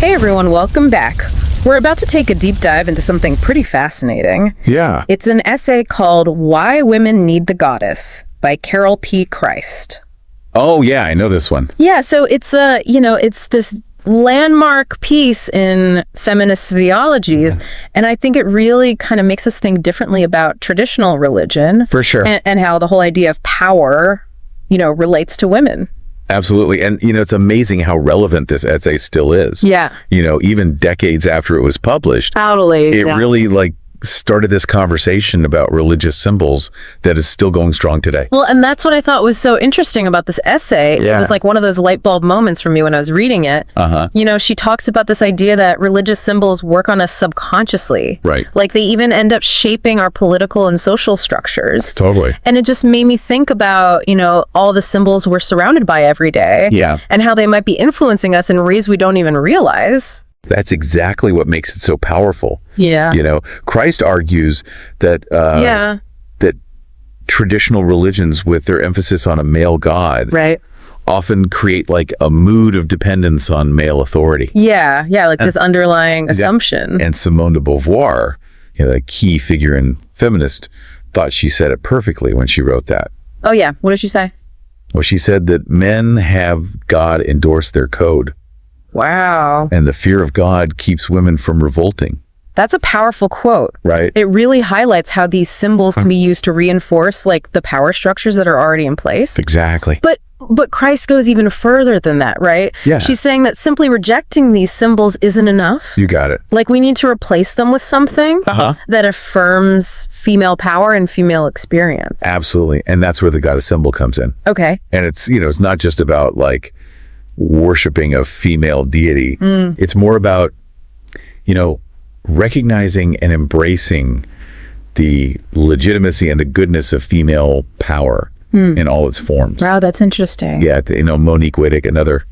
Hey everyone, welcome back. We're about to take a deep dive into something pretty fascinating. Yeah. It's an essay called Why Women Need the Goddess by Carol P. Christ. Oh, yeah, I know this one. Yeah, so it's it's this landmark piece in feminist theologies, and I think it really kind of makes us think differently about traditional religion. For sure. And how the whole idea of power, relates to women. Absolutely. And, it's amazing how relevant this essay still is. Yeah. Even decades after it was published. Totally. It really, started this conversation about religious symbols that is still going strong today. Well, and that's what I thought was so interesting about this essay. Yeah. It was like one of those light bulb moments for me when I was reading it. She talks about this idea that religious symbols work on us subconsciously. Right. Like they even end up shaping our political and social structures. Totally. And it just made me think about, all the symbols we're surrounded by every day. Yeah. And how they might be influencing us in ways we don't even realize. That's exactly what makes it so powerful. Yeah. Christ argues that that traditional religions with their emphasis on a male god Right. often create a mood of dependence on male authority. Yeah. Yeah. This underlying assumption. And Simone de Beauvoir, the key figure in Feminist, thought she said it perfectly when she wrote that. Oh, yeah. What did she say? Well, she said that men have God endorse their code. Wow. And the fear of God keeps women from revolting. That's a powerful quote. Right. It really highlights how these symbols can be used to reinforce the power structures that are already in place. Exactly. But Christ goes even further than that, right? Yeah. She's saying that simply rejecting these symbols isn't enough. You got it. We need to replace them with something that affirms female power and female experience. Absolutely. And that's where the goddess symbol comes in. Okay. And it's, it's not just about worshiping a female deity. It's more about, recognizing and embracing the legitimacy and the goodness of female power in all its forms. Wow, that's interesting. Yeah, Monique Wittig, another,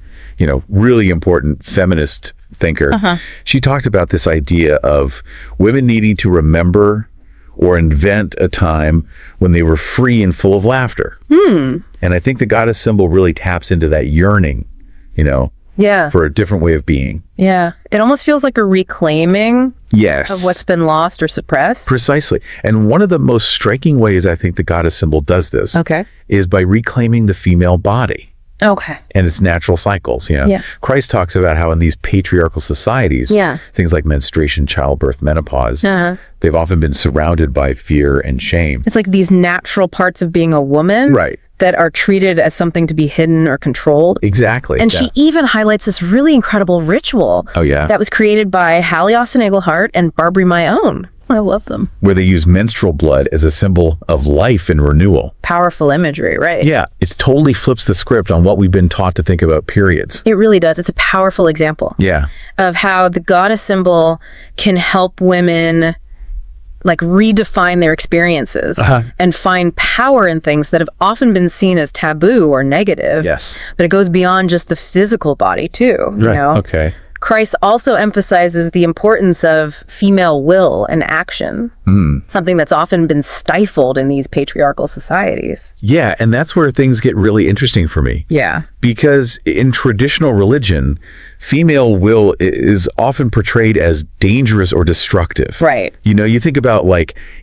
really important feminist thinker. She talked about this idea of women needing to remember or invent a time when they were free and full of laughter. And I think the goddess symbol really taps into that yearning, for a different way of being. Yeah. It almost feels like a reclaiming Yes. of what's been lost or suppressed. Precisely. And one of the most striking ways I think the goddess symbol does this is by reclaiming the female body. Okay. And its natural cycles. Yeah. Christ talks about how in these patriarchal societies, things like menstruation, childbirth, menopause, they've often been surrounded by fear and shame. It's these natural parts of being a woman. Right. That are treated as something to be hidden or controlled. Exactly. And she even highlights this really incredible ritual that was created by Hallie Austin Englehart and Barbary My Own. I love them. Where they use menstrual blood as a symbol of life and renewal. Powerful imagery, right? Yeah, it totally flips the script on what we've been taught to think about periods. It really does. It's a powerful example of how the goddess symbol can help women redefine their experiences and find power in things that have often been seen as taboo or negative. Yes. But it goes beyond just the physical body too. Right. Okay. Christ also emphasizes the importance of female will and action, something that's often been stifled in these patriarchal societies. Yeah, and that's where things get really interesting for me. Yeah. Because in traditional religion, female will is often portrayed as dangerous or destructive. Right. You think about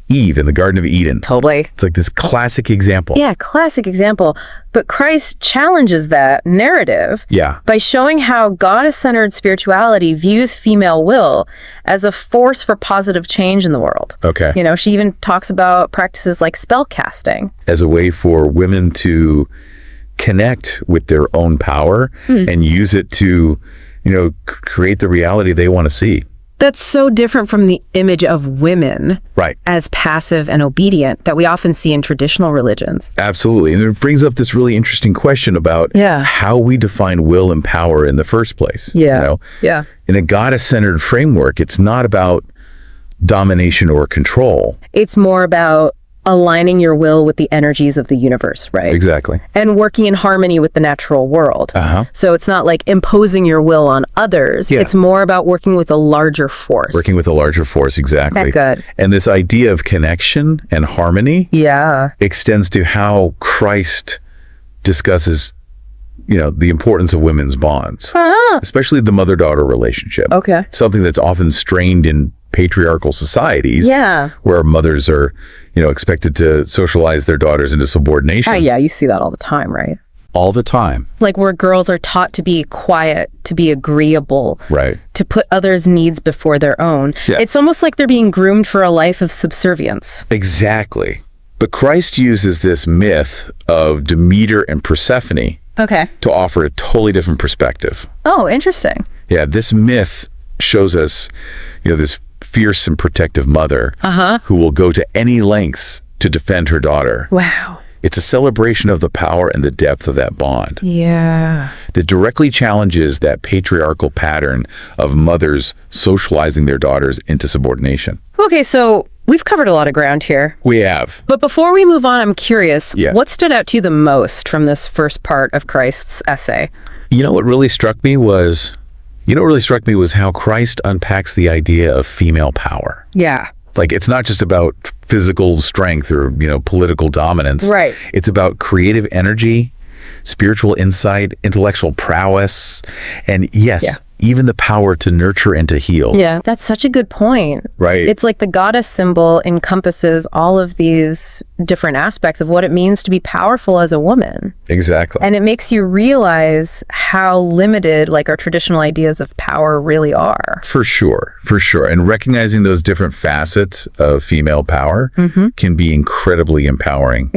Eve in the Garden of Eden. Totally. It's this classic example. Yeah, classic example. But Christ challenges that narrative by showing how goddess-centered spirituality views female will as a force for positive change in the world. Okay. She even talks about practices like spell casting. As a way for women to connect with their own power and use it to, create the reality they want to see. That's so different from the image of women as passive and obedient that we often see in traditional religions. Absolutely. And it brings up this really interesting question about how we define will and power in the first place. Yeah. In a goddess-centered framework, it's not about domination or control. It's more about aligning your will with the energies of the universe, right? Exactly. And working in harmony with the natural world. So it's not imposing your will on others. It's more about working with a larger force. Working with a larger force, exactly. That's good. And this idea of connection and harmony extends to how Christ discusses the importance of women's bonds, especially the mother-daughter relationship. Okay. Something that's often strained in patriarchal societies, where mothers are, expected to socialize their daughters into subordination. Yeah, you see that all the time, right? All the time. Like where girls are taught to be quiet, to be agreeable, right? To put others' needs before their own. Yeah. It's almost like they're being groomed for a life of subservience. Exactly. But Christ uses this myth of Demeter and Persephone to offer a totally different perspective. Oh, interesting. Yeah, this myth shows us, this fierce and protective mother who will go to any lengths to defend her daughter. Wow. It's a celebration of the power and the depth of that bond. Yeah. That directly challenges that patriarchal pattern of mothers socializing their daughters into subordination. Okay, so we've covered a lot of ground here. We have. But before we move on, I'm curious, what stood out to you the most from this first part of Christ's essay? What really struck me was how Christ unpacks the idea of female power. Yeah. Like, it's not just about physical strength or, political dominance. Right. It's about creative energy, spiritual insight, intellectual prowess, and even the power to nurture and to heal. Yeah, that's such a good point. Right. It's like the goddess symbol encompasses all of these different aspects of what it means to be powerful as a woman. Exactly. And it makes you realize how limited like our traditional ideas of power really are. For sure. And recognizing those different facets of female power can be incredibly empowering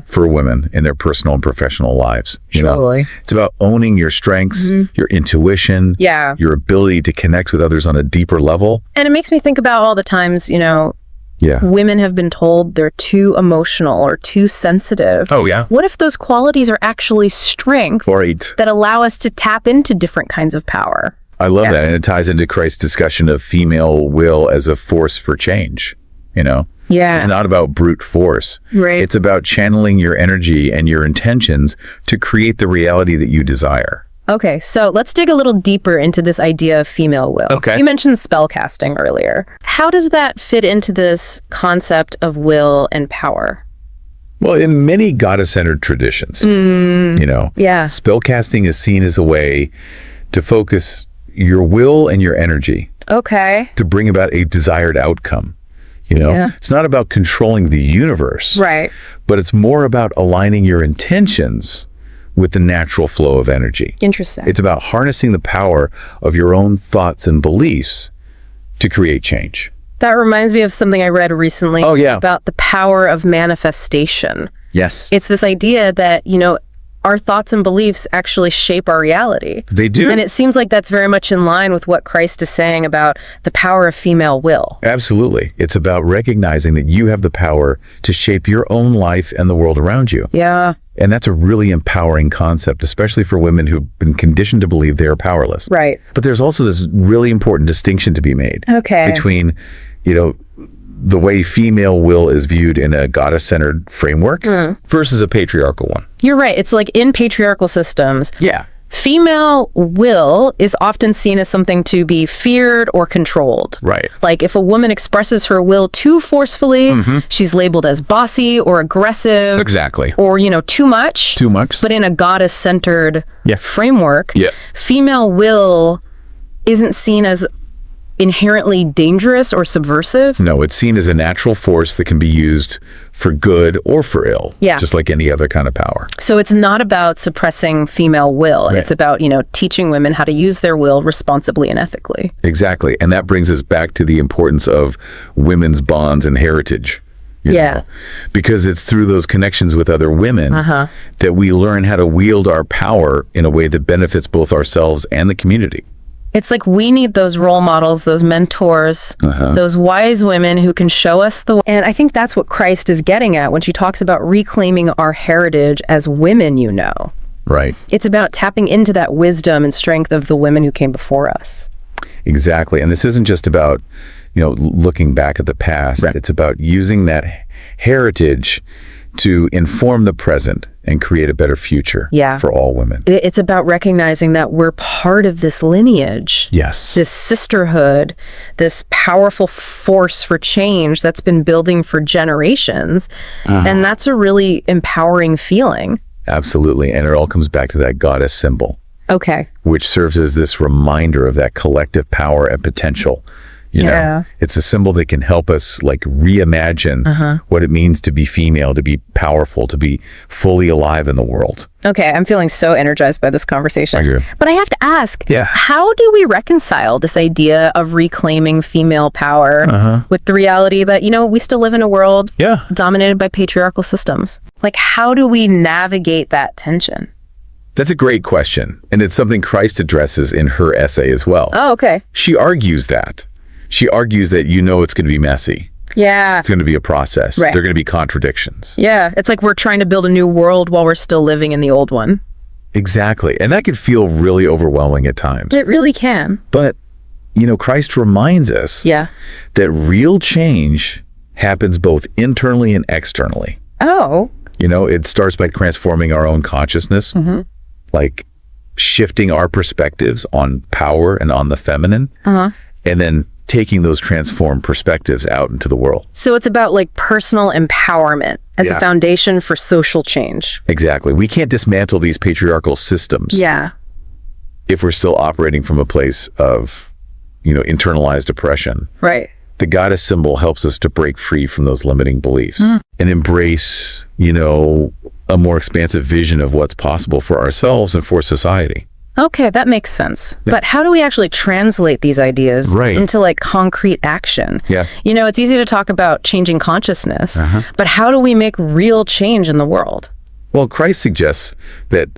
for women in their personal and professional lives. Totally. It's about owning your strengths, your intuition, your ability to connect with others on a deeper level. And it makes me think about all the times, women have been told they're too emotional or too sensitive. Oh, yeah. What if those qualities are actually strengths that allow us to tap into different kinds of power? I love that. And it ties into Christ's discussion of female will as a force for change, Yeah. It's not about brute force. Right. It's about channeling your energy and your intentions to create the reality that you desire. Okay, so let's dig a little deeper into this idea of female will. Okay. You mentioned spellcasting earlier. How does that fit into this concept of will and power? Well, in many goddess-centered traditions, spellcasting is seen as a way to focus your will and your energy to bring about a desired outcome. It's not about controlling the universe, right? But it's more about aligning your intentions with the natural flow of energy. Interesting. It's about harnessing the power of your own thoughts and beliefs to create change. That reminds me of something I read recently about the power of manifestation. Yes. It's this idea that, our thoughts and beliefs actually shape our reality. They do. And it seems like that's very much in line with what Christ is saying about the power of female will. Absolutely. It's about recognizing that you have the power to shape your own life and the world around you. Yeah. And that's a really empowering concept, especially for women who've been conditioned to believe they are powerless. Right. But there's also this really important distinction to be made between, the way female will is viewed in a goddess-centered framework versus a patriarchal one. You're right. It's like in patriarchal systems. Yeah. Female will is often seen as something to be feared or controlled. Right. Like if a woman expresses her will too forcefully, she's labeled as bossy or aggressive. Exactly. Or, too much. Too much. But in a goddess-centered framework, female will isn't seen as inherently dangerous or subversive. No, it's seen as a natural force that can be used for good or for ill, just like any other kind of power. So it's not about suppressing female will. Right. It's about, teaching women how to use their will responsibly and ethically. Exactly. And that brings us back to the importance of women's bonds and heritage. You know? Because it's through those connections with other women that we learn how to wield our power in a way that benefits both ourselves and the community. It's like we need those role models, those mentors, those wise women who can show us the way. And I think that's what Christ is getting at when she talks about reclaiming our heritage as women, Right. It's about tapping into that wisdom and strength of the women who came before us. Exactly. And this isn't just about, looking back at the past. Right. It's about using that heritage to inform the present and create a better future for all women. It's about recognizing that we're part of this lineage. Yes. This sisterhood, this powerful force for change that's been building for generations. And that's a really empowering feeling. Absolutely. And it all comes back to that goddess symbol. Okay. Which serves as this reminder of that collective power and potential. You know, it's a symbol that can help us like reimagine what it means to be female, to be powerful, to be fully alive in the world. Okay, I'm feeling so energized by this conversation. I agree. But I have to ask, how do we reconcile this idea of reclaiming female power with the reality that, you know, we still live in a world dominated by patriarchal systems? Like, how do we navigate that tension? That's a great question. And it's something Christ addresses in her essay as well. Oh, okay. She argues that. She argues that, you know, it's going to be messy. Yeah. It's going to be a process. Right. There are going to be contradictions. Yeah. It's like we're trying to build a new world while we're still living in the old one. Exactly. And that can feel really overwhelming at times. It really can. But, you know, Christ reminds us that real change happens both internally and externally. Oh. You know, it starts by transforming our own consciousness, like shifting our perspectives on power and on the feminine, and then taking those transformed perspectives out into the world. So it's about like personal empowerment as a foundation for social change. Exactly. We can't dismantle these patriarchal systems if we're still operating from a place of, you know, internalized oppression. Right. The goddess symbol helps us to break free from those limiting beliefs and embrace, you know, a more expansive vision of what's possible for ourselves and for society. Okay, that makes sense. But how do we actually translate these ideas into like concrete action? You know, it's easy to talk about changing consciousness, but how do we make real change in the world? Well, Christ suggests that,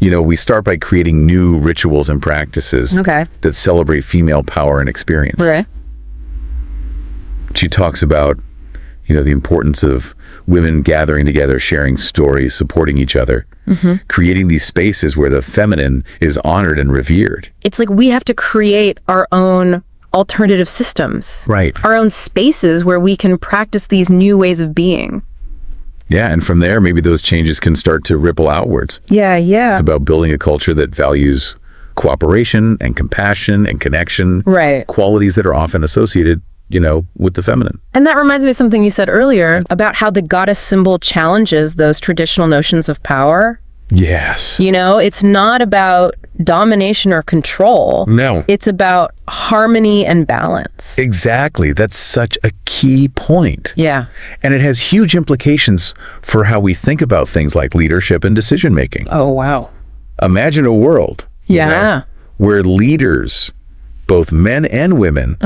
you know, we start by creating new rituals and practices that celebrate female power and experience. Right. She talks about, you know, the importance of women gathering together, sharing stories, supporting each other, creating these spaces where the feminine is honored and revered. It's like we have to create our own alternative systems. Right. Our own spaces where we can practice these new ways of being. Yeah, and from there, maybe those changes can start to ripple outwards. Yeah. It's about building a culture that values cooperation and compassion and connection. Right. Qualities that are often associated, you know, with the feminine. And that reminds me of something you said earlier about how the goddess symbol challenges those traditional notions of power. Yes. You know, it's not about domination or control. No. It's about harmony and balance. Exactly. That's such a key point. Yeah. And it has huge implications for how we think about things like leadership and decision making. Oh, wow. Imagine a world where leaders, both men and women,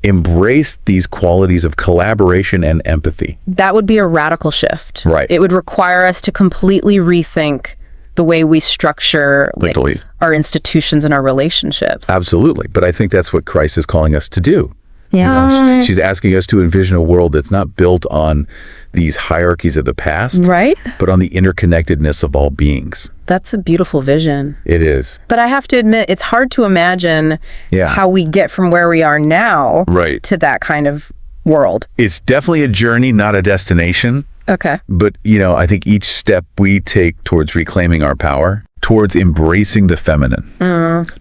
embrace these qualities of collaboration and empathy. That would be a radical shift. Right. It would require us to completely rethink the way we structure like, our institutions and our relationships. Absolutely. But I think that's what Christ is calling us to do. Yeah. You know, she's asking us to envision a world that's not built on these hierarchies of the past, but on the interconnectedness of all beings. That's a beautiful vision. It is. But I have to admit, it's hard to imagine how we get from where we are now to that kind of world. It's definitely a journey, not a destination. Okay. But, you know, I think each step we take towards reclaiming our power, towards embracing the feminine,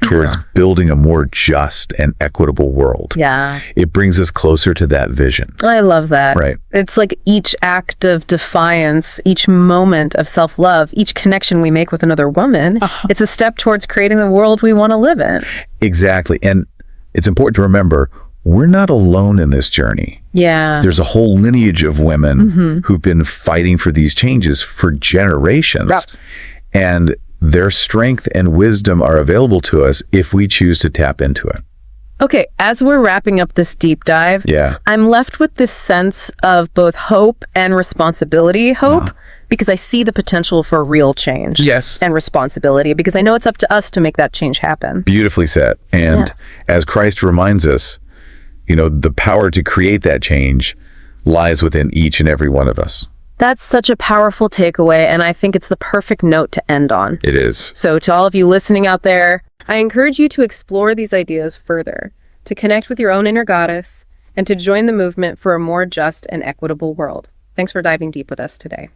towards building a more just and equitable world. Yeah. It brings us closer to that vision. I love that. Right. It's like each act of defiance, each moment of self-love, each connection we make with another woman, it's a step towards creating the world we want to live in. Exactly. And it's important to remember, we're not alone in this journey. Yeah. There's a whole lineage of women who've been fighting for these changes for generations. And their strength and wisdom are available to us if we choose to tap into it. Okay, as we're wrapping up this deep dive, I'm left with this sense of both hope and responsibility. Hope, because I see the potential for real change. Yes. And responsibility, because I know it's up to us to make that change happen. Beautifully said. And as Christ reminds us, you know, the power to create that change lies within each and every one of us. That's such a powerful takeaway, and I think it's the perfect note to end on. It is. So to all of you listening out there, I encourage you to explore these ideas further, to connect with your own inner goddess, and to join the movement for a more just and equitable world. Thanks for diving deep with us today.